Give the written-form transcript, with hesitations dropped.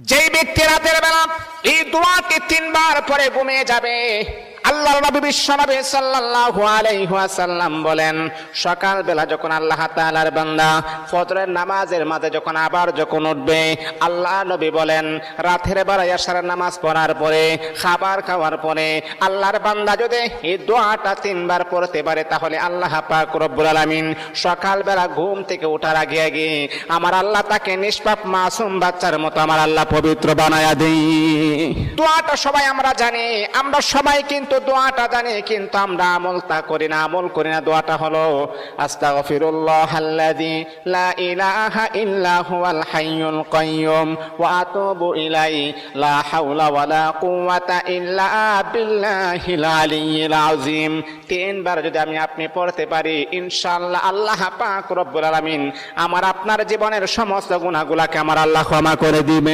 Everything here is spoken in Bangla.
যেই ব্যক্তি রাতের বেলা এই দোয়াটি 3 বার পরে ঘুমিয়ে যাবে, আল্লাহর নবী বিশ্বনবী সাল্লাল্লাহু আলাইহি ওয়াসাল্লাম বলেন, সকাল বেলা যখন আল্লাহ তাআলার বান্দা ফজরের নামাজের মাঝে যখন উঠবে, আল্লাহ নবী বলেন রাতের বেলা এশারের নামাজ পড়ার পরে, খাবার খাওয়ার পরে আল্লাহর বান্দা যদি এই দোয়াটা 3 বার পড়তে পারে, তাহলে আল্লাহ পাক রব্বুল আলামিন সকাল বেলা ঘুম থেকে ওঠার আগে আগে আমার আল্লাহ তাকে নিষ্পাপ মাসুম বাচ্চার মতো আমার আল্লাহ পবিত্র বানায়া দেই। দোয়াটা সবাই আমরা জানি, আমরা সবাই কিন্তু দোয়াটা জানি, কিন্তু আমরা আমল করি না। দোয়াটা হলো আস্তাগফিরুল্লাহাল্লাযী লা ইলাহা ইল্লা হুয়াল হাইয়ুল কাইয়্যুম ওয়া আতুবু ইলাইহি লা হাওলা ওয়ালা কুওয়াতা ইল্লা বিল্লাহিল আলিয়্যিল আযীম। 3 বার যদি আপনি পড়তে পারি, ইনশাআল্লাহ আল্লাহ পাক রব্বুল আলামিন আমার আপনার জীবনের সমস্ত গুনাহগুলোকে আমার আল্লাহ ক্ষমা করে দিবেন।